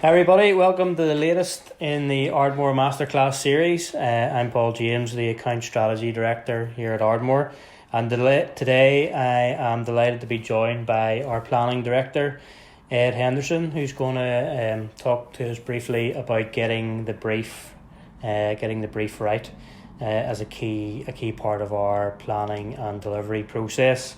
Hi everybody, welcome to the latest in the Ardmore Masterclass series. I'm Paul James, the Account Strategy Director here at Ardmore, and today I am delighted to be joined by our Planning Director, Ed Henderson, who's going to talk to us briefly about getting the brief right as a key part of our planning and delivery process.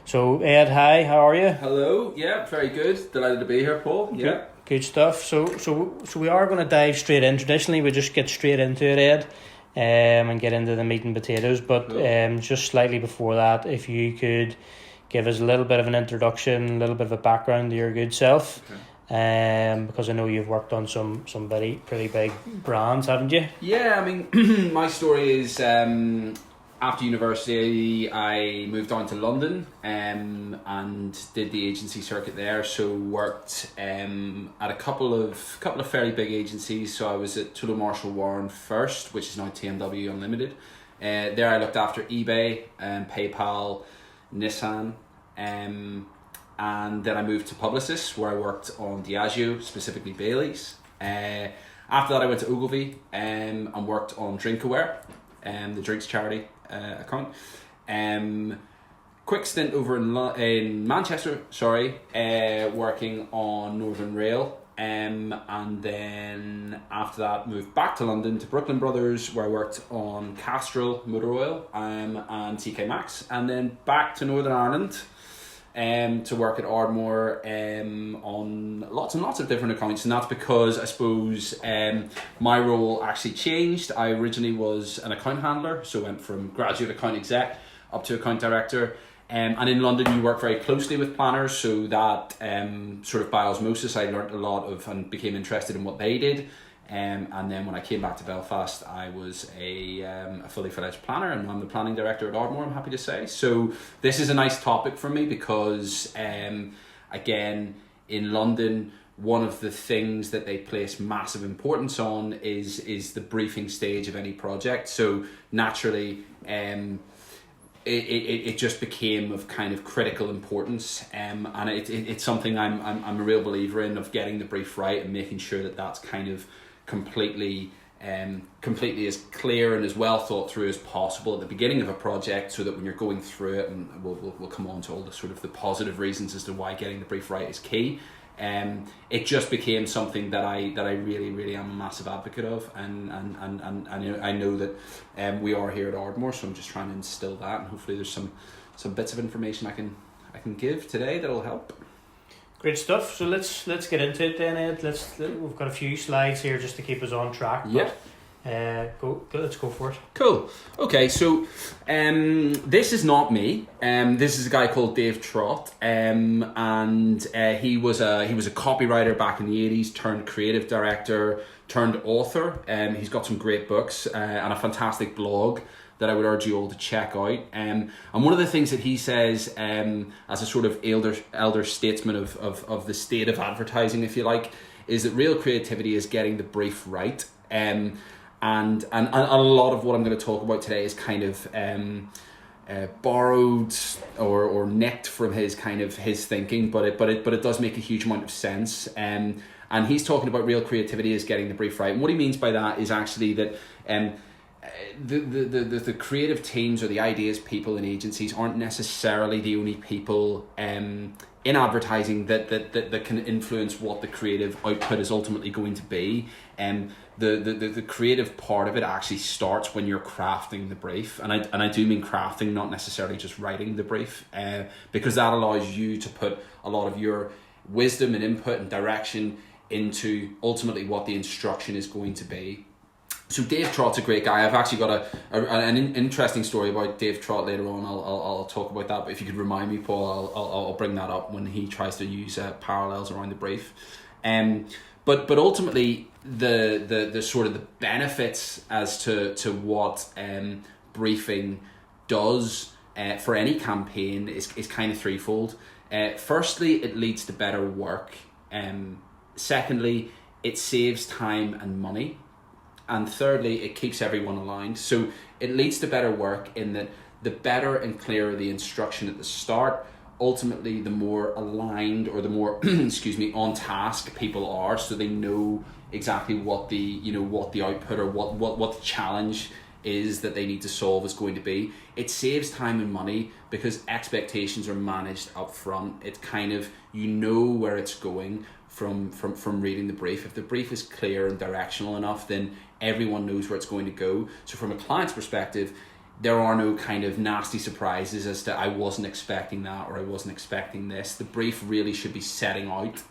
So Ed, hi, how are you? Hello, yeah, very good. Delighted to be here, Paul. Yeah. Good stuff. So we are going to dive straight in. Traditionally, we just get straight into it, Ed, and get into the meat and potatoes. But Cool. just slightly before that, if you could give us a little bit of an introduction, a little bit of a background to your good self, because I know you've worked on some pretty big brands, haven't you? Yeah, I mean, my story is after university, I moved down to London and did the agency circuit there. So worked at a couple of fairly big agencies. So I was at Tudor Marshall Warren first, which is now TMW Unlimited. There I looked after eBay, PayPal, Nissan, and then I moved to Publicis, where I worked on Diageo, specifically Bailey's. After that, I went to Ogilvy and worked on Drinkaware, the drinks charity account. Quick stint over in Manchester, working on Northern Rail. And then after that, moved back to London to Brooklyn Brothers, where I worked on Castrol Motor Oil and TK Maxx, and then back to Northern Ireland to work at Ardmore on lots and lots of different accounts. And that's because I suppose my role actually changed. I originally was an account handler, so went from graduate account exec up to account director. And in London, you work very closely with planners, so that sort of by osmosis, I learned a lot of and became interested in what they did. And then when I came back to Belfast, I was a fully fledged planner, and I'm the planning director at Ardmore, I'm happy to say. So this is a nice topic for me because, again, in London, one of the things that they place massive importance on is the briefing stage of any project. So naturally, it just became of kind of critical importance, and it's something I'm a real believer in, of getting the brief right and making sure that that's kind of completely as clear and as well thought through as possible at the beginning of a project, so that when you're going through it, and we'll come on to all the sort of the positive reasons as to why getting the brief right is key. It just became something that I really am a massive advocate of, and I know that we are here at Ardmore, so I'm just trying to instill that, and hopefully there's some bits of information I can give today that'll help. Great stuff. So let's get into it then, Ed. We've got a few slides here just to keep us on track. Yeah. Let's go for it. Cool. Okay, so this is not me. This is a guy called Dave Trott, and he was a copywriter back in the 80s, turned creative director, turned author. He's got some great books and a fantastic blog that I would urge you all to check out. And one of the things that he says, as a sort of elder statesman of the state of advertising, if you like, is that real creativity is getting the brief right. And a lot of what I'm going to talk about today is kind of borrowed or nicked from his thinking, but it does make a huge amount of sense. And he's talking about real creativity is getting the brief right. And what he means by that is actually that the creative teams or the ideas people in agencies aren't necessarily the only people in advertising that can influence what the creative output is ultimately going to be. The creative part of it actually starts when you're crafting the brief, and I do mean crafting, not necessarily just writing the brief, because that allows you to put a lot of your wisdom and input and direction into ultimately what the instruction is going to be. So Dave Trott's a great guy. I've actually got an interesting story about Dave Trott later on. I'll talk about that, but if you could remind me, Paul, I'll bring that up when he tries to use parallels around the brief. But ultimately, the sort of the benefits as to what briefing does for any campaign is kind of threefold. Firstly, it leads to better work. Secondly, it saves time and money. And thirdly, it keeps everyone aligned. So it leads to better work in that the better and clearer the instruction at the start, ultimately the more aligned or the more excuse me, on task people are, so they know exactly what the output or what the challenge is that they need to solve is going to be. It saves time and money because expectations are managed up front. It's kind of, you know where it's going from reading the brief. If the brief is clear and directional enough, then everyone knows where it's going to go. So from a client's perspective, there are no kind of nasty surprises as to I wasn't expecting that or I wasn't expecting this. The brief really should be setting out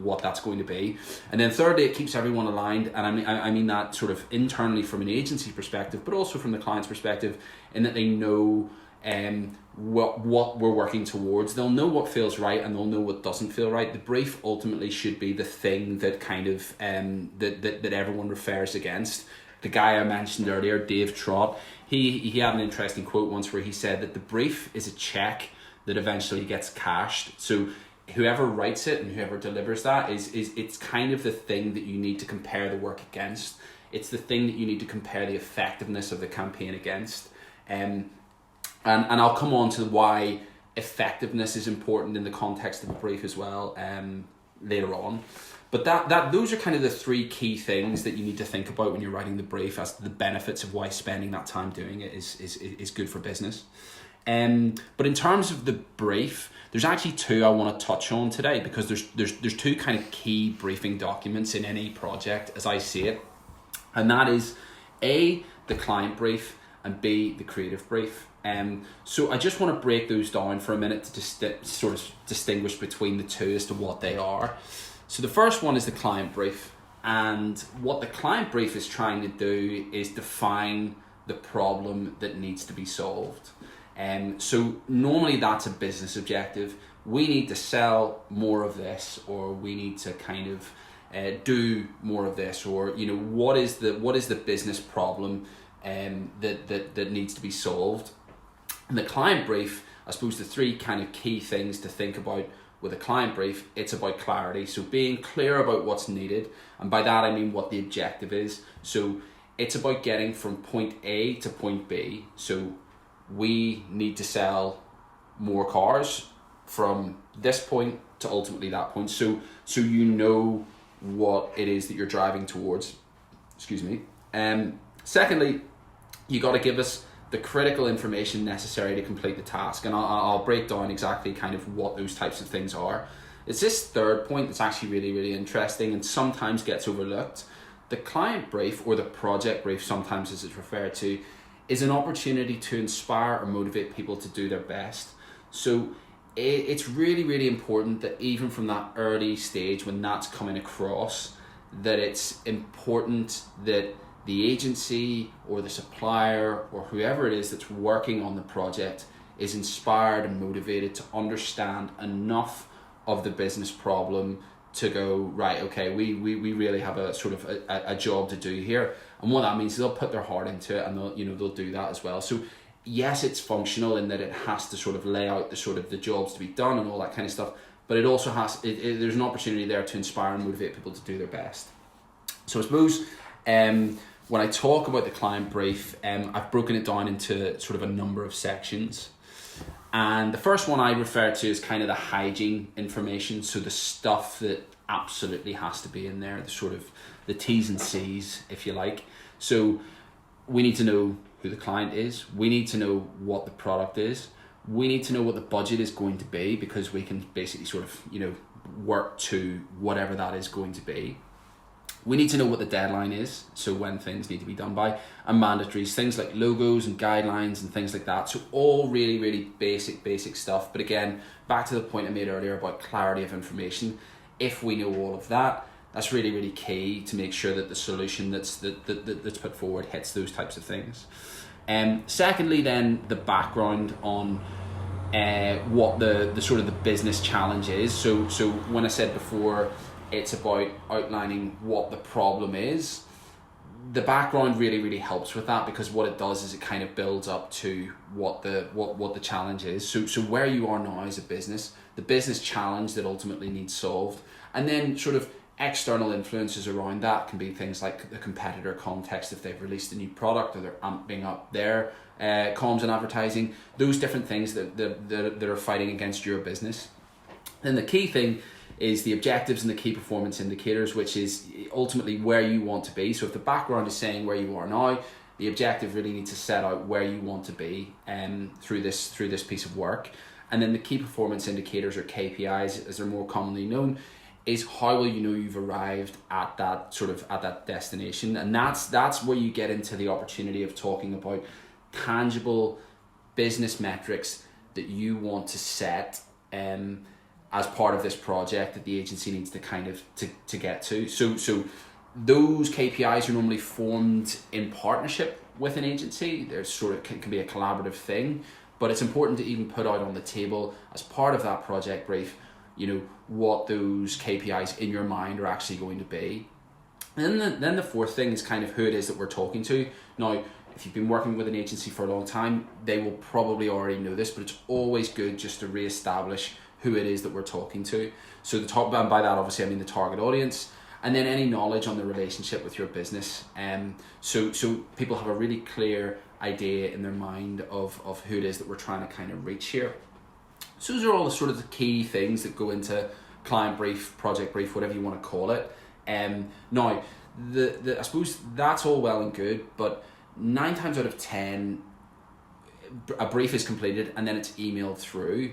what that's going to be. And then thirdly, it keeps everyone aligned. And I mean that sort of internally from an agency perspective, but also from the client's perspective, in that they know what we're working towards. They'll know what feels right and they'll know what doesn't feel right. The brief ultimately should be the thing that kind of that everyone refers against. The guy I mentioned earlier, Dave Trott, he had an interesting quote once where he said that the brief is a check that eventually gets cashed. So whoever writes it and whoever delivers that is it's kind of the thing that you need to compare the work against. It's the thing that you need to compare the effectiveness of the campaign against. And I'll come on to why effectiveness is important in the context of a brief as well later on. But that those are kind of the three key things that you need to think about when you're writing the brief as to the benefits of why spending that time doing it is good for business. But in terms of the brief, there's actually two I want to touch on today, because there's two kind of key briefing documents in any project as I see it. And that is A, the client brief, and B, the creative brief. So I just want to break those down for a minute to just sort of distinguish between the two as to what they are. So the first one is the client brief, and what the client brief is trying to do is define the problem that needs to be solved. So normally that's a business objective. We need to sell more of this, or we need to kind of do more of this, or what is the business problem that needs to be solved. And the client brief, I suppose the three kind of key things to think about with a client brief, it's about clarity. So being clear about what's needed, and by that I mean what the objective is. So it's about getting from point A to point B. So we need to sell more cars from this point to ultimately that point. So you know what it is that you're driving towards. Excuse me. Secondly, you got to give us the critical information necessary to complete the task, and I'll break down exactly kind of what those types of things are. It's this third point that's actually really, really interesting and sometimes gets overlooked. The client brief, or the project brief sometimes as it's referred to, is an opportunity to inspire or motivate people to do their best. So it's really, really important that even from that early stage when that's coming across, that it's important that the agency or the supplier or whoever it is that's working on the project is inspired and motivated to understand enough of the business problem to go, right, okay, we really have a sort of a job to do here. And what that means is they'll put their heart into it, and they'll do that as well. So yes, it's functional in that it has to sort of lay out the jobs to be done and all that kind of stuff, but it also has there's an opportunity there to inspire and motivate people to do their best. So I suppose when I talk about the client brief, I've broken it down into sort of a number of sections. And the first one I refer to is kind of the hygiene information. So the stuff that absolutely has to be in there, the sort of the T's and C's, if you like. So we need to know who the client is. We need to know what the product is. We need to know what the budget is going to be, because we can basically sort of, work to whatever that is going to be. We need to know what the deadline is, so when things need to be done by, and mandatories, things like logos and guidelines and things like that. So all really, really basic stuff. But again, back to the point I made earlier about clarity of information. If we know all of that, that's really, really key to make sure that the solution that's put forward hits those types of things. Secondly, then the background on what the sort of the business challenge is. So when I said before, it's about outlining what the problem is. The background really, really helps with that, because what it does is it kind of builds up to what the challenge is. So where you are now as a business, the business challenge that ultimately needs solved, and then sort of External influences around that can be things like the competitor context, if they've released a new product or they're amping up their comms and advertising, those different things that are fighting against your business. Then the key thing is the objectives and the key performance indicators, which is ultimately where you want to be. So if the background is saying where you are now, the objective really needs to set out where you want to be through this piece of work. And then the key performance indicators, or KPIs as they're more commonly known, is how will you know you've arrived at that destination. And that's where you get into the opportunity of talking about tangible business metrics that you want to set as part of this project that the agency needs to kind of to get to. So those KPIs are normally formed in partnership with an agency. There's sort of can be a collaborative thing, but it's important to even put out on the table as part of that project brief, what those KPIs in your mind are actually going to be. And then the fourth thing is kind of who it is that we're talking to. Now, if you've been working with an agency for a long time, they will probably already know this, but it's always good just to reestablish who it is that we're talking to. So by that, obviously, I mean the target audience, and then any knowledge on the relationship with your business. So people have a really clear idea in their mind of who it is that we're trying to kind of reach here. So those are all the sort of the key things that go into client brief, project brief, whatever you want to call it. Now, I suppose that's all well and good, but 9 times out of 10, a brief is completed and then it's emailed through.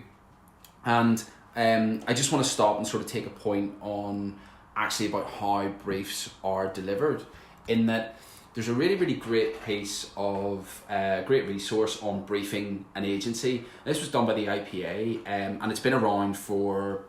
And I just want to stop and sort of take a point on actually about how briefs are delivered, in that there's a really, really great piece of great resource on briefing an agency. This was done by the IPA, and it's been around for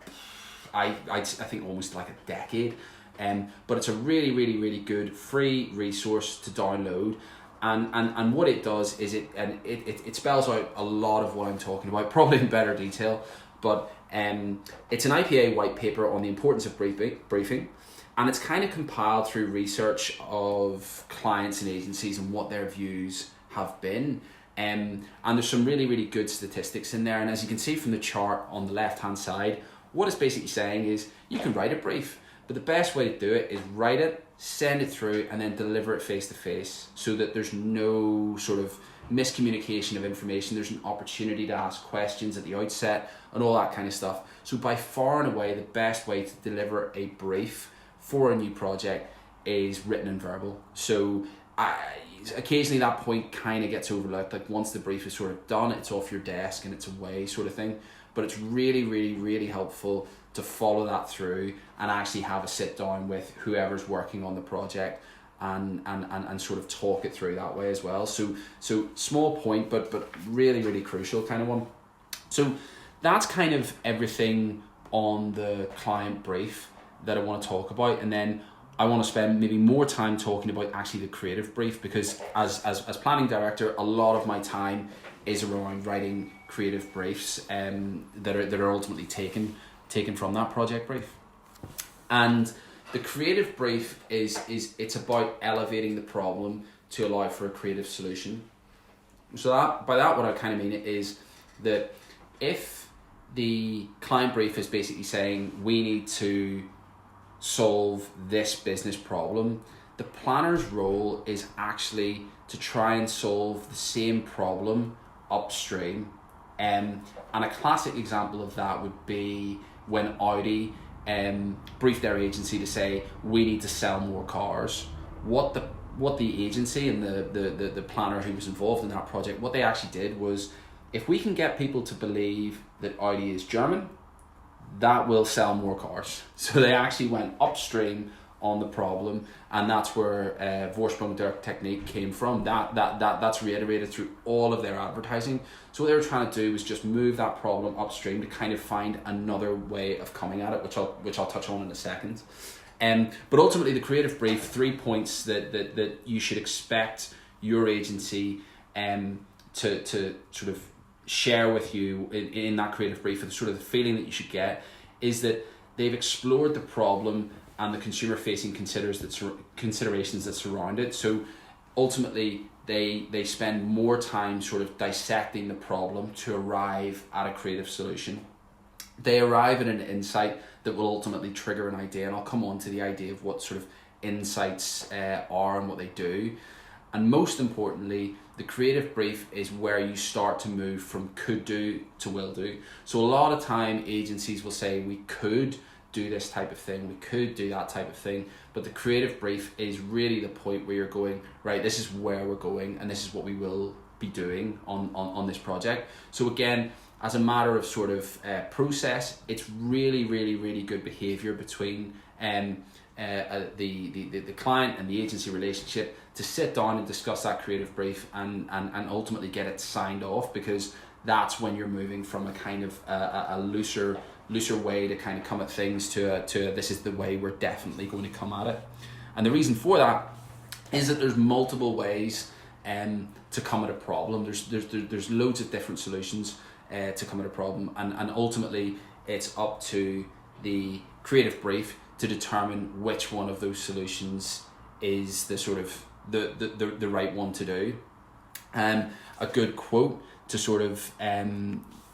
I think almost like a decade. But it's a really, really, really good free resource to download. And what it does is it spells out a lot of what I'm talking about, probably in better detail. But it's an IPA white paper on the importance of briefing. And it's kind of compiled through research of clients and agencies and what their views have been. And there's some really, really good statistics in there. And as you can see from the chart on the left-hand side, what it's basically saying is you can write a brief, but the best way to do it is write it, send it through, and then deliver it face-to-face, so that there's no sort of miscommunication of information. There's an opportunity to ask questions at the outset and all that kind of stuff. So by far and away, the best way to deliver a brief for a new project is written and verbal. So occasionally that point kind of gets overlooked. Like once the brief is sort of done, it's off your desk and it's away, sort of thing. But it's really, really, really helpful to follow that through and actually have a sit down with whoever's working on the project and sort of talk it through that way as well. So small point, but really, really crucial kind of one. So that's kind of everything on the client brief that I want to talk about. And then I want to spend maybe more time talking about actually the creative brief, because as planning director, a lot of my time is around writing creative briefs that are ultimately taken from that project brief. And the creative brief is it's about elevating the problem to allow for a creative solution. So by that what I kind of mean is that if the client brief is basically saying we need to solve this business problem, the planner's role is actually to try and solve the same problem upstream. And a classic example of that would be when Audi briefed their agency to say we need to sell more cars. What the agency and the planner who was involved in that project, what they actually did was, if we can get people to believe that Audi is German, that will sell more cars. So they actually went upstream on the problem, and that's where Vorsprung der Technik came from. That's reiterated through all of their advertising. So what they were trying to do was just move that problem upstream to kind of find another way of coming at it, which I'll touch on in a second. But ultimately, the creative brief, 3 points that you should expect your agency to sort of share with you in that creative brief, and sort of the feeling that you should get is that they've explored the problem and the consumer-facing considerations that surround it. So ultimately, they spend more time sort of dissecting the problem to arrive at a creative solution. they arrive at an insight that will ultimately trigger an idea, and I'll come on to the idea of what sort of insights are and what they do. And most importantly, the creative brief is where you start to move from could do to will do. So a lot of time agencies will say we could do this type of thing, we could do that type of thing, but the creative brief is really the point where you're going, right, this is where we're going and this is what we will be doing on this project. So again, as a matter of sort of process, it's really, really, really good behavior between the client and the agency relationship to sit down and discuss that creative brief and ultimately get it signed off, because that's when you're moving from a kind of a looser way to kind of come at things to this is the way we're definitely going to come at it. And the reason for that is that there's multiple ways to come at a problem. There's loads of different solutions to come at a problem, and ultimately it's up to the creative brief to determine which one of those solutions is the sort of the right one to do. A good quote to sort of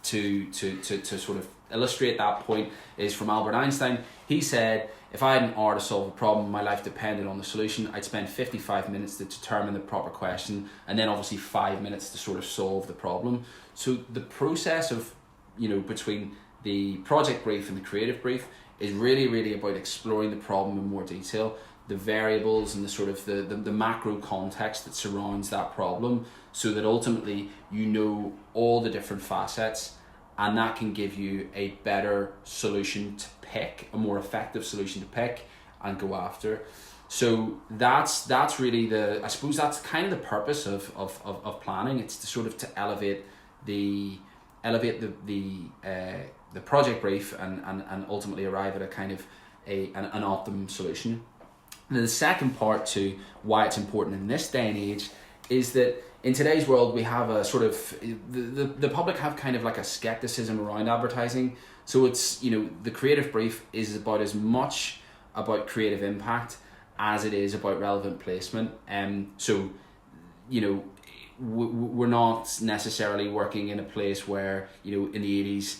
to sort of illustrate that point is from Albert Einstein. He said, if I had an hour to solve a problem, my life depended on the solution, I'd spend 55 minutes to determine the proper question, and then obviously 5 minutes to sort of solve the problem. So the process of, between the project brief and the creative brief is really, really about exploring the problem in more detail, the variables and the sort of the macro context that surrounds that problem, so that ultimately all the different facets, and that can give you a better solution to pick, a more effective solution to pick and go after. So that's really I suppose that's kind of the purpose of planning. It's to sort of to elevate the project brief and ultimately arrive at a kind of an optimum solution. And the second part to why it's important in this day and age is that in today's world we have a sort of the public have kind of like a skepticism around advertising. So it's the creative brief is about as much about creative impact as it is about relevant placement. So we're not necessarily working in a place where in the 80s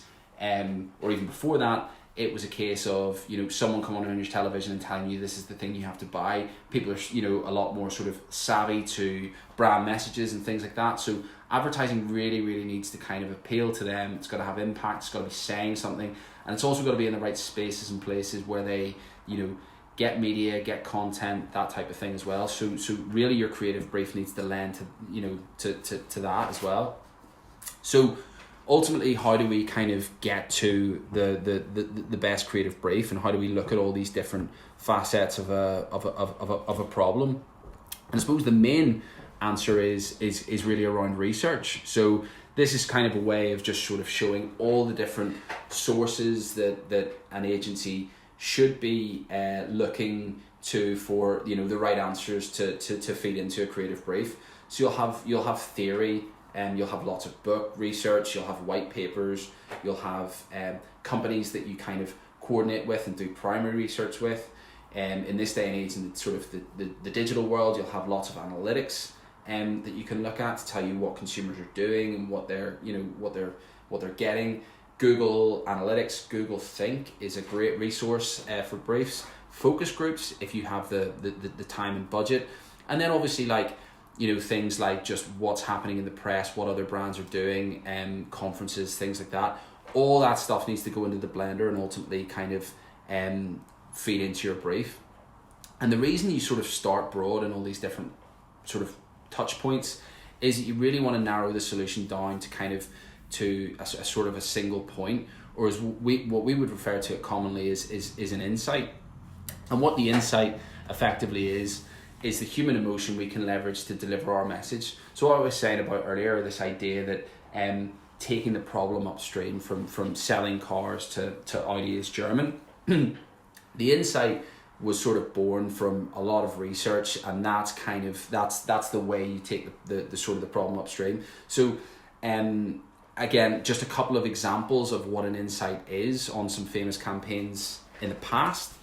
or even before that it was a case of someone coming on your television and telling you this is the thing you have to buy. People are a lot more sort of savvy to brand messages and things like that. So advertising really, really needs to kind of appeal to them. It's got to have impact. It's got to be saying something, and it's also got to be in the right spaces and places where they get media, get content, that type of thing as well. So really your creative brief needs to lend to that as well. So ultimately, how do we kind of get to the best creative brief, and how do we look at all these different facets of a problem? And I suppose the main answer is really around research. So this is kind of a way of just sort of showing all the different sources that an agency should be looking to for the right answers to feed into a creative brief. So you'll have theory. You'll have lots of book research, you'll have white papers, you'll have companies that you kind of coordinate with and do primary research with. In this day and age, in sort of the digital world, you'll have lots of analytics that you can look at to tell you what consumers are doing and what they're getting. Google Analytics, Google Think is a great resource for briefs. Focus groups, if you have the time and budget. And then obviously things like just what's happening in the press, what other brands are doing, conferences, things like that. All that stuff needs to go into the blender and ultimately kind of feed into your brief. And the reason you sort of start broad in all these different sort of touch points is that you really want to narrow the solution down to kind of to a sort of a single point, or as what we would refer to it commonly is an insight. And what the insight effectively is the human emotion we can leverage to deliver our message. So what I was saying about earlier, this idea that taking the problem upstream from selling cars to Audi is German, the insight was sort of born from a lot of research, and that's the way you take the sort of the problem upstream. So again, just a couple of examples of what an insight is on some famous campaigns in the past.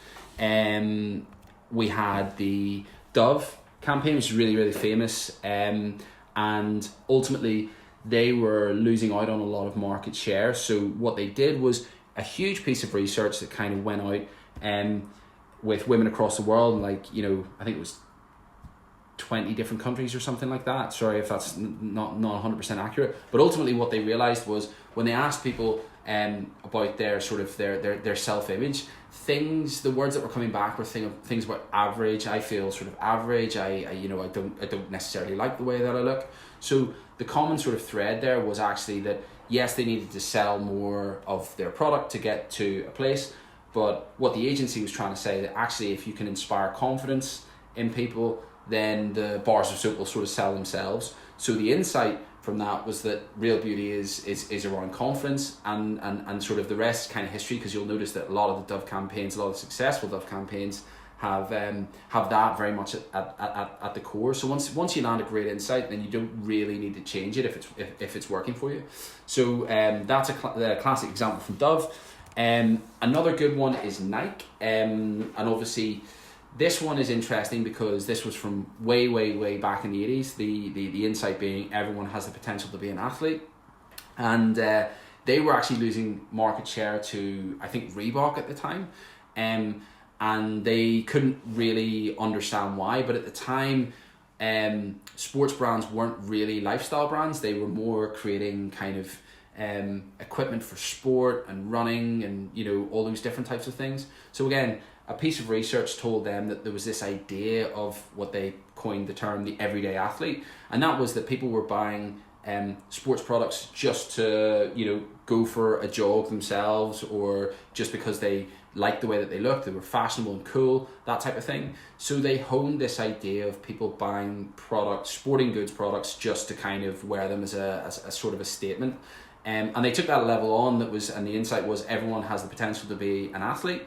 We had the Dove campaign, which is really, really famous, and ultimately they were losing out on a lot of market share. So what they did was a huge piece of research that kind of went out with women across the world, like, I think it was 20 different countries or something like that. Sorry if that's not 100% accurate. But ultimately what they realized was when they asked people about their sort of their self-image, the words that were coming back were things about average. I feel sort of average. I don't necessarily like the way that I look. So the common sort of thread there was actually that yes, they needed to sell more of their product to get to a place, but what the agency was trying to say, that actually if you can inspire confidence in people, then the bars of soap will sort of sell themselves. So the insight from that was that real beauty is around confidence, and sort of the rest is kind of history, because you'll notice that a lot of the Dove campaigns, a lot of successful Dove campaigns have that very much at the core. So once you land a great insight, then you don't really need to change it if it's working for you. So that's a classic example from Dove. Another good one is Nike, and obviously this one is interesting because this was from way back in the 80s. The insight being everyone has the potential to be an athlete, and they were actually losing market share to, I think, Reebok at the time, and they couldn't really understand why. But at the time, sports brands weren't really lifestyle brands. They were more creating kind of equipment for sport and running and all those different types of things. So again, a piece of research told them that there was this idea of what they coined the term the everyday athlete, and that was that people were buying sports products just to go for a jog themselves, or just because they liked the way that they looked, they were fashionable and cool, that type of thing. So they honed this idea of people buying products, sporting goods products, just to kind of wear them as a sort of a statement. And they took that level on, and the insight was everyone has the potential to be an athlete.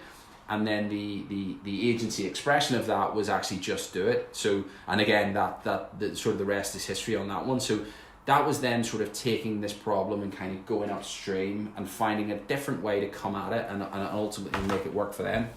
And then the agency expression of that was actually just do it. So, and again, that sort of the rest is history on that one. So that was then sort of taking this problem and kind of going upstream and finding a different way to come at it and ultimately make it work for them.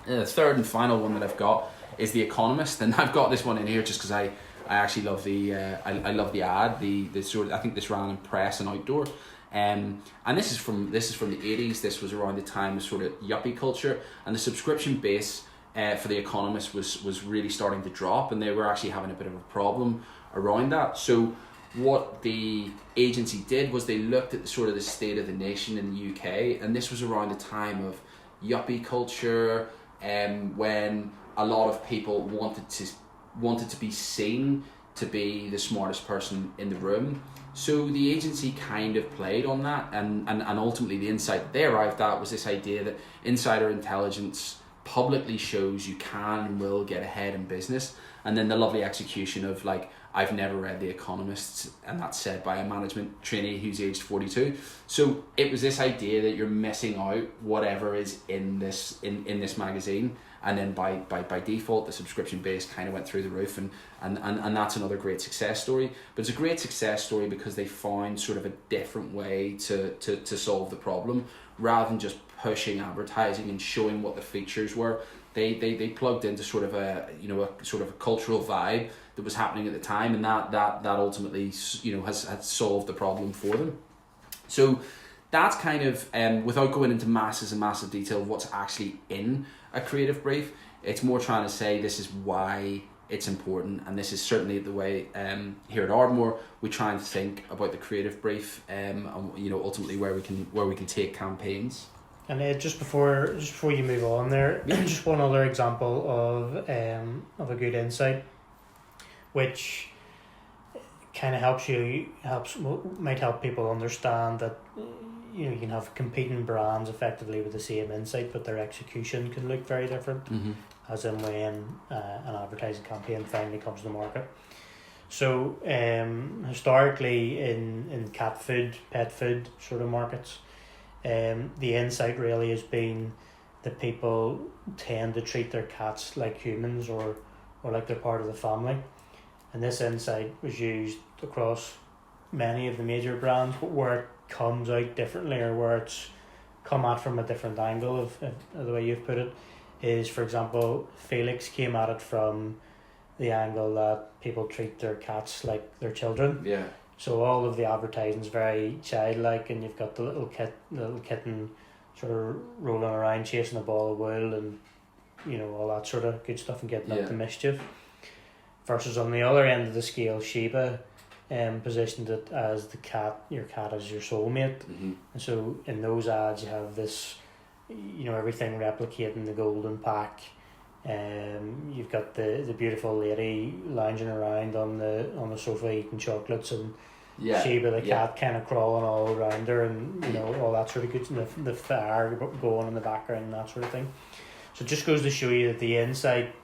And the third and final one that I've got is The Economist, and I've got this one in here just because I actually love the I love the ad. The sort of, I think this ran in Press and Outdoor. And this is from the 80s. This was around the time of sort of yuppie culture, and the subscription base for The Economist was really starting to drop, and they were actually having a bit of a problem around that. So what the agency did was they looked at the state of the nation in the UK, and this was around the time of yuppie culture, when a lot of people wanted to be seen to be the smartest person in the room. So the agency kind of played on that, and ultimately the insight they arrived at was this idea that insider intelligence publicly shows you can and will get ahead in business, and then the lovely execution of like, I've never read The Economist, and that's said by a management trainee who's aged 42. So it was this idea that you're missing out whatever is in this magazine, and then by default the subscription base kind of went through the roof, and that's another great success story. But it's a great success story because they found sort of a different way to solve the problem, rather than just pushing advertising and showing what the features were. They plugged into sort of a cultural vibe that was happening at the time, and that ultimately has solved the problem for them. So that's kind of without going into massive detail of what's actually in a creative brief. It's more trying to say this is why it's important, and this is certainly the way here at Ardmore we try and think about the creative brief, and ultimately where we can take campaigns. And just before you move on there, just one other example of a good insight, which kind of might help people understand that you can have competing brands effectively with the same insight, but their execution can look very different. Mm-hmm. As in when an advertising campaign finally comes to market. So historically in cat food, pet food sort of markets, the insight really has been that people tend to treat their cats like humans or like they're part of the family. And this insight was used across many of the major brands, but where it comes out differently, or where it's come at from a different angle of the way you've put it, is, for example, Felix came at it from the angle that people treat their cats like their children. Yeah. So all of the advertising's very childlike, and you've got the little kitten sort of rolling around chasing a ball of wool and all that sort of good stuff and getting up to mischief. Versus on the other end of the scale, Sheba positioned it as your cat is your soulmate. Mm-hmm. And so in those ads you have this, everything replicating the golden pack. You've got the beautiful lady lounging around on the sofa eating chocolates, and Sheba the cat kind of crawling all around her, and all that sort of good, and the fire going in the background and that sort of thing. So it just goes to show you that the insight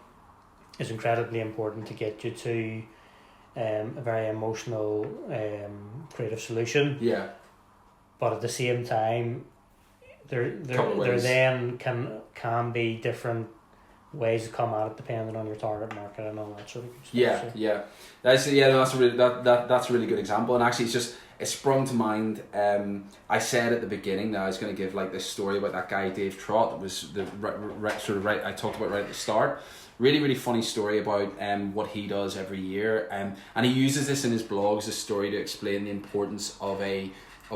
is incredibly important to get you to a very emotional creative solution. Yeah. But at the same time, there then can be different ways to come at it depending on your target market and all that sort of stuff. That's a really good example, and actually it sprung to mind. I said at the beginning that I was going to give like this story about that guy Dave Trott. That was I talked about right at the start. Really, really funny story about what he does every year, and he uses this in his blog as a story to explain the importance of a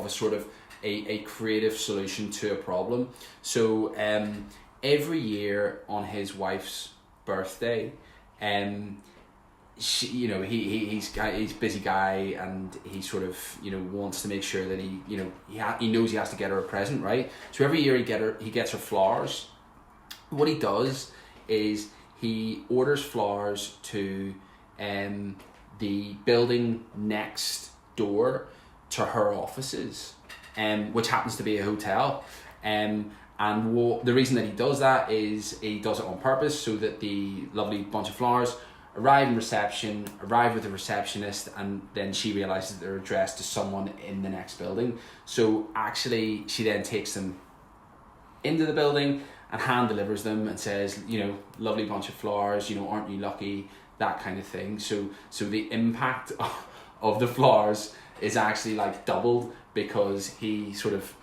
sort of a creative solution to a problem. So every year on his wife's birthday, he's a busy guy, and he sort of wants to make sure that he knows he has to get her a present, right? So every year he gets her flowers. What he does is he orders flowers to the building next door to her offices, which happens to be a hotel. And the reason that he does that is he does it on purpose so that the lovely bunch of flowers arrive with the receptionist, and then she realises they're addressed to someone in the next building. So actually she then takes them into the building and hand delivers them and says, lovely bunch of flowers, aren't you lucky, that kind of thing. So the impact of the flowers is actually like doubled because he sort of,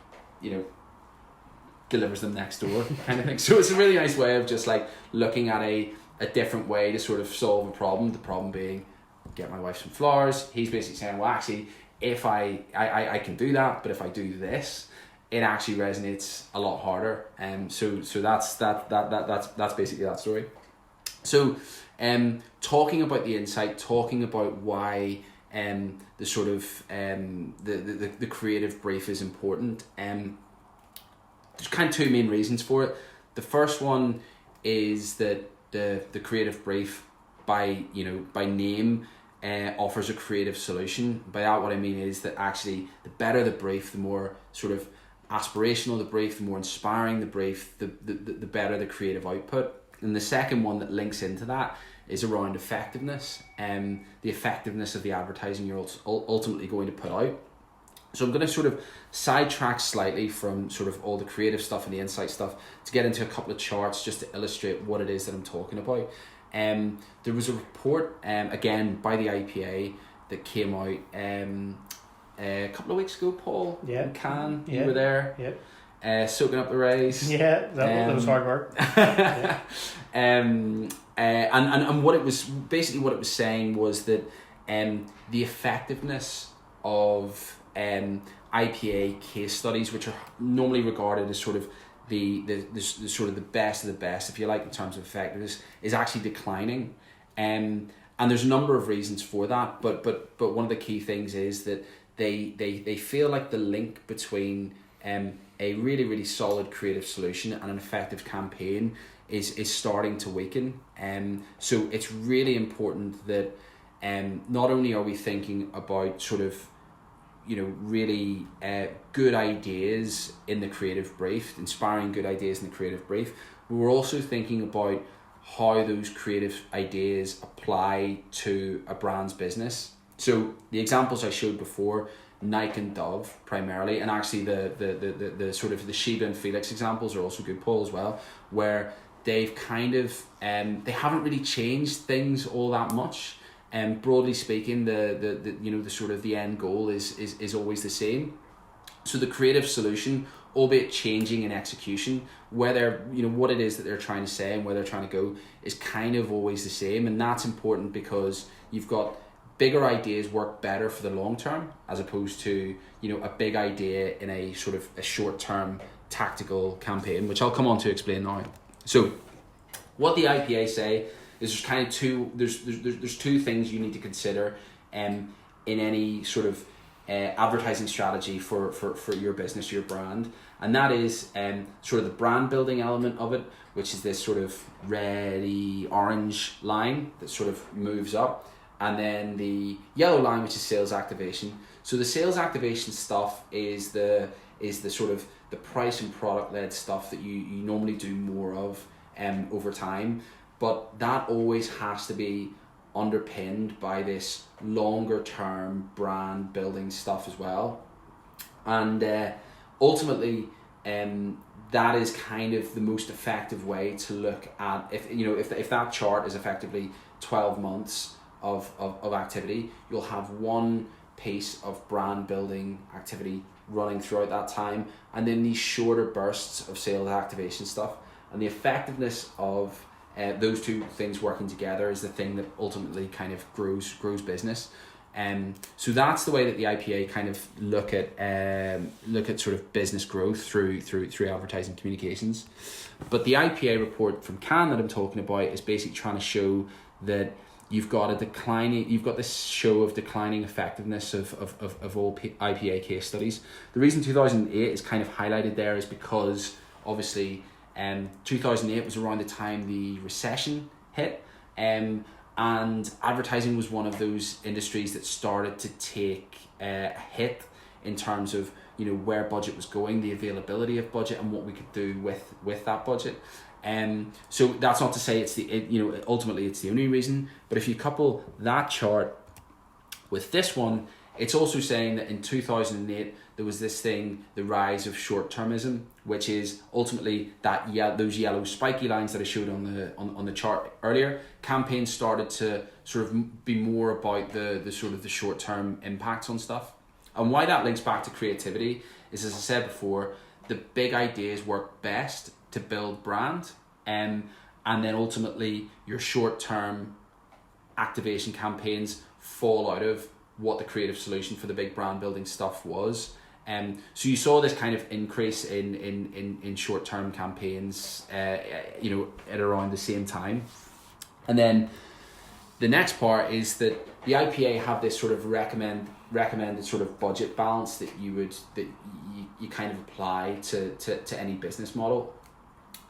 delivers them next door kind of thing. So it's a really nice way of just like looking at a different way to sort of solve a problem. The problem being, get my wife some flowers. He's basically saying, well, actually, if I can do that, but if I do this, it actually resonates a lot harder. So that's basically that story. So talking about the insight, talking about why the sort of the creative brief is important. There's kind of two main reasons for it. The first one is that the creative brief by name offers a creative solution. By that, what I mean is that actually the better the brief, the more sort of aspirational the brief, the more inspiring the brief, the better the creative output. And the second one that links into that is around effectiveness, the effectiveness of the advertising you're ultimately going to put out. So I'm going to sort of sidetrack slightly from sort of all the creative stuff and the insight stuff to get into a couple of charts just to illustrate what it is that I'm talking about. There was a report, again, by the IPA that came out a couple of weweeks ago, Paul, in Cannes. You were there. Yep. Soaking up the rays. Yeah, that was hard work. Yeah. And what it was saying was that the effectiveness of IPA case studies, which are normally regarded as sort of the sort of the best of the best, if you like, in terms of effectiveness, is actually declining. And there's a number of reasons for that, but one of the key things is that they feel like the link between a really, really solid creative solution and an effective campaign is starting to weaken. So it's really important that not only are we thinking about sort of really good ideas in the creative brief, inspiring good ideas in the creative brief, but we're also thinking about how those creative ideas apply to a brand's business. So the examples I showed before, Nike and Dove primarily, and actually the sort of the Sheba and Felix examples are also good, Paul, as well, where they've kind of they haven't really changed things all that much. Broadly speaking, the sort of the end goal is always the same. So the creative solution, albeit changing in execution, whether what it is that they're trying to say and where they're trying to go, is kind of always the same. And that's important because you've got bigger ideas work better for the long term, as opposed to a big idea in a sort of a short term tactical campaign, which I'll come on to explain now. So what the IPA say is there's kind of there's two things you need to consider in any sort of advertising strategy for your business, your brand, and that is sort of the brand building element of it, which is this sort of reddy orange line that sort of moves up, and then the yellow line, which is sales activation. So the sales activation stuff is the sort of the price and product led stuff that you normally do more of over time, but that always has to be underpinned by this longer term brand building stuff as well. And ultimately that is kind of the most effective way to look at, if that chart is effectively 12 months of activity, you'll have one piece of brand building activity running throughout that time, and then these shorter bursts of sales activation stuff. And the effectiveness of those two things working together is the thing that ultimately kind of grows business. So that's the way that the IPA kind of look at sort of business growth through advertising communications. But the IPA report from Cannes that I'm talking about is basically trying to show that you've got this show of declining effectiveness of all IPA case studies. The reason 2008 is kind of highlighted there is because obviously 2008 was around the time the recession hit, and advertising was one of those industries that started to take a hit in terms of where budget was going, the availability of budget, and what we could do with that budget. So that's not to say ultimately it's the only reason, but if you couple that chart with this one, it's also saying that in 2008 there was this thing, the rise of short-termism, which is ultimately those yellow spiky lines that I showed on the chart earlier. Campaigns started to sort of be more about the sort of the short-term impacts on stuff. And why that links back to creativity is, as I said before, the big ideas work best to build brand, and then ultimately your short-term activation campaigns fall out of what the creative solution for the big brand building stuff was. So you saw this kind of increase in short-term campaigns at around the same time. And then the next part is that the IPA have this sort of recommended sort of budget balance that you kind of apply to any business model.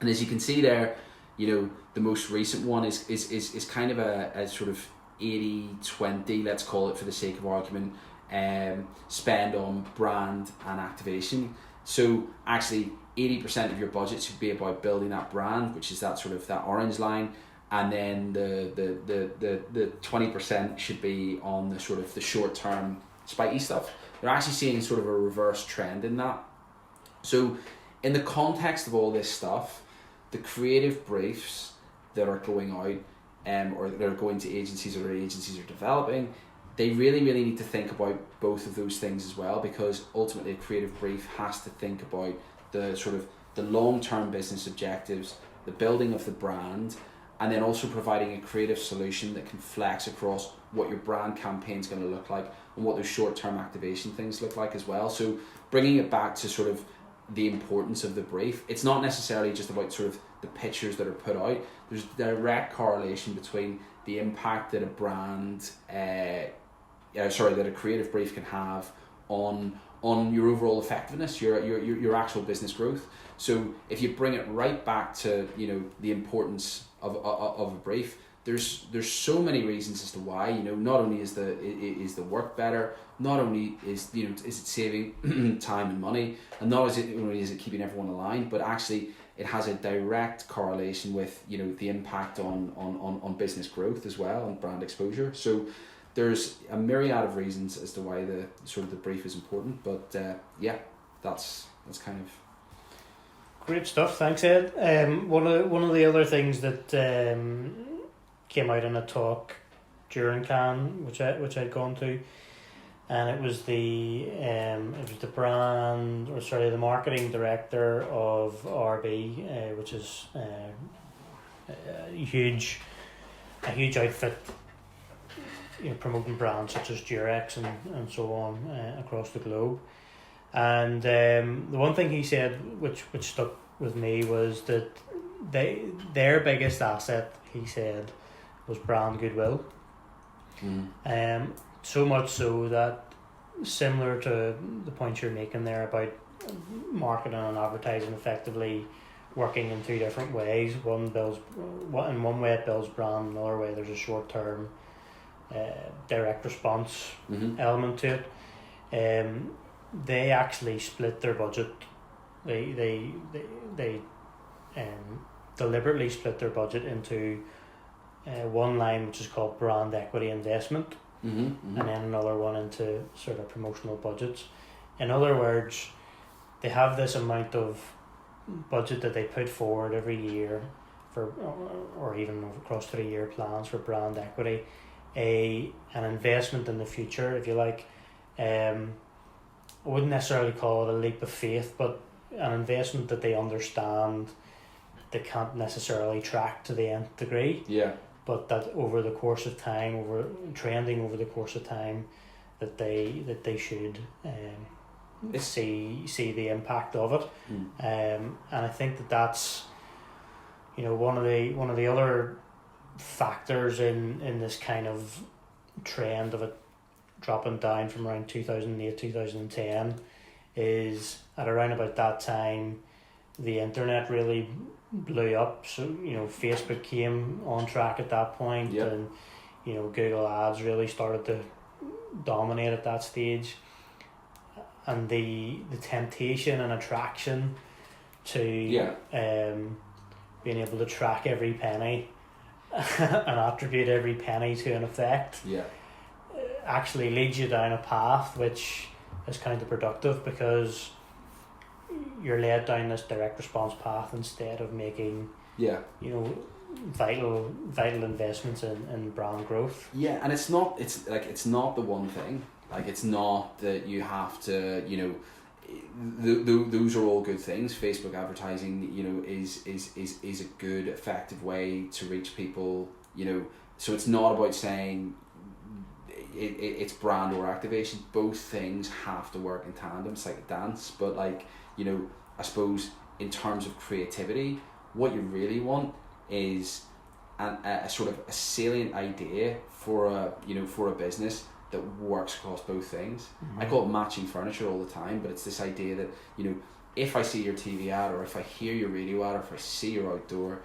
And as you can see there, the most recent one is kind of a sort of 80-20, let's call it for the sake of argument, spend on brand and activation. So actually 80% of your budget should be about building that brand, which is that sort of that orange line, and then the 20% should be on the sort of the short-term spiky stuff. They're actually seeing sort of a reverse trend in that. So in the context of all this stuff, the creative briefs that are going out or that are going to agencies or agencies are developing, they really need to think about both of those things as well, because ultimately a creative brief has to think about the sort of the long-term business objectives, the building of the brand, and then also providing a creative solution that can flex across what your brand campaign is going to look like and what those short-term activation things look like as well. So bringing it back to sort of the importance of the brief, it's not necessarily just about sort of the pictures that are put out. There's a direct correlation between the impact that that a creative brief can have on your overall effectiveness, your actual business growth. So if you bring it right back to the importance of a brief, there's so many reasons as to why. Not only is the work better, not only is it saving time and money, and not only is it keeping everyone aligned, but actually it has a direct correlation with the impact on business growth as well and brand exposure. So there's a myriad of reasons as to why the sort of the brief is important, but that's kind of great stuff. Thanks, Ed. One of the other things that came out in a talk during Cannes, which I'd gone to, and it was the marketing director of RB, which is a huge outfit, promoting brands such as Durex and so on across the globe. And the one thing he said, which stuck with me, was that their biggest asset, he said, was brand goodwill. So much so that, similar to the point you're making there about marketing and advertising effectively working in two different ways. In one way it builds brand, another way there's a short term direct response element to it. They actually split their budget. They deliberately split their budget into one line which is called brand equity investment, and then another one into sort of promotional budgets. In other words, they have this amount of budget that they put forward every year for, or even across 3-year plans for brand equity, an investment in the future, if you like. I wouldn't necessarily call it a leap of faith, but an investment that they understand they can't necessarily track to the nth degree. Yeah. But that over the course of time, over the course of time, that they should see the impact of it. And I think that's one of the other factors in this kind of trend of it dropping down from around 2008, 2010, is at around about that time the internet really blew up. So Facebook came on track at that point. Yep. And Google Ads really started to dominate at that stage, and the temptation and attraction to being able to track every penny and attribute every penny to an effect actually leads you down a path which is counterproductive, because you're led down this direct response path instead of making vital investments in brand growth. Yeah, and it's not the one thing. Like, it's not that you have to, those are all good things. Facebook advertising, is a good, effective way to reach people, so it's not about saying it's brand or activation. Both things have to work in tandem. It's like a dance, but I suppose in terms of creativity, what you really want is a sort of a salient idea for a business that works across both things. I call it matching furniture all the time, but it's this idea that if I see your TV ad, or if I hear your radio ad, or if I see your outdoor,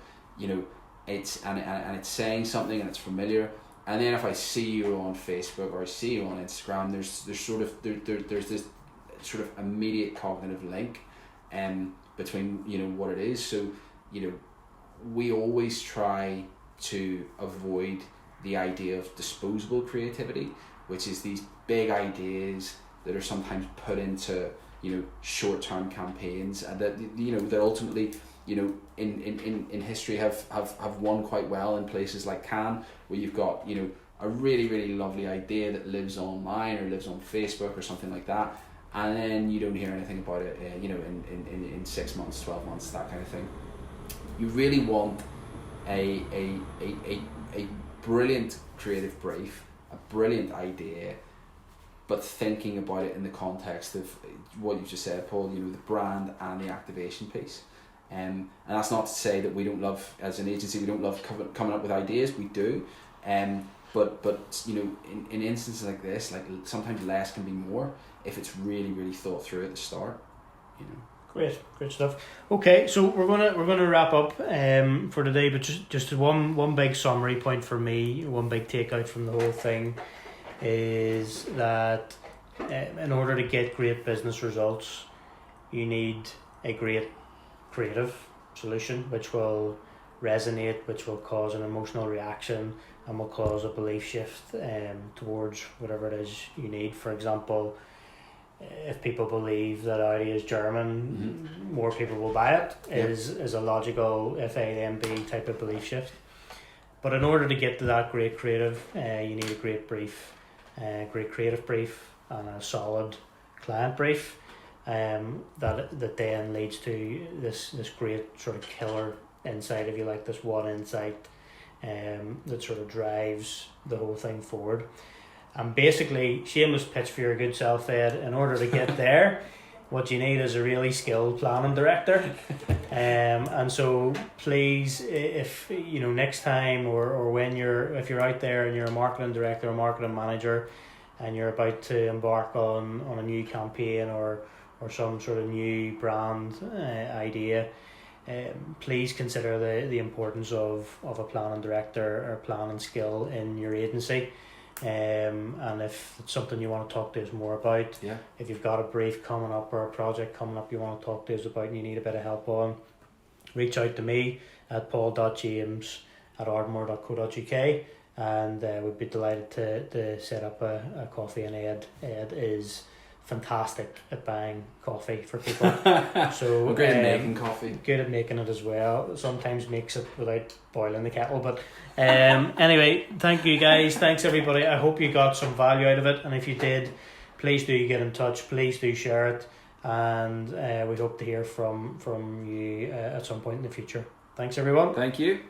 it's and it's saying something and it's familiar. And then if I see you on Facebook or I see you on Instagram, there's this sort of immediate cognitive link between what it is. So we always try to avoid the idea of disposable creativity, which is these big ideas that are sometimes put into short-term campaigns, and that ultimately in history have won quite well in places like Cannes, where you've got a really, really lovely idea that lives online or lives on Facebook or something like that, and then you don't hear anything about it in 6 months, 12 months, that kind of thing. You really want a brilliant creative brief, a brilliant idea, but thinking about it in the context of what you just said, Paul, the brand and the activation piece. And that's not to say that we don't love, as an agency, we don't love coming up with ideas. We do. But in instances like this, like, sometimes less can be more if it's really, really thought through at the start. Great stuff. Okay, so we're gonna wrap up for today, but just one big summary point for me, one big takeout from the whole thing, is that in order to get great business results, you need a great creative solution which will resonate, which will cause an emotional reaction, and will cause a belief shift towards whatever it is you need. For example, if people believe that Audi is German, more people will buy it. Is a logical if A then B type of belief shift. But in order to get to that great creative, you need a great brief, great creative brief, and a solid client brief. That then leads to this great sort of killer insight, if you like, this one insight that sort of drives the whole thing forward. And basically, shameless pitch for your good self, Ed, in order to get there, what you need is a really skilled planning director. And so please, if you know, next time or when if you're out there and you're a marketing director or marketing manager and you're about to embark on a new campaign or some sort of new brand idea, please consider the importance of a planning director or planning skill in your agency. And if it's something you want to talk to us more about, if you've got a brief coming up or a project coming up you want to talk to us about and you need a bit of help on, reach out to me at paul.james@ardmore.co.uk, and we'd be delighted to set up a coffee. And Ed is fantastic at buying coffee for people. So we're good at making coffee. Good at making it as well. Sometimes makes it without boiling the kettle. But anyway, thank you guys. Thanks everybody. I hope you got some value out of it. And if you did, please do get in touch. Please do share it. And we hope to hear from you at some point in the future. Thanks everyone. Thank you.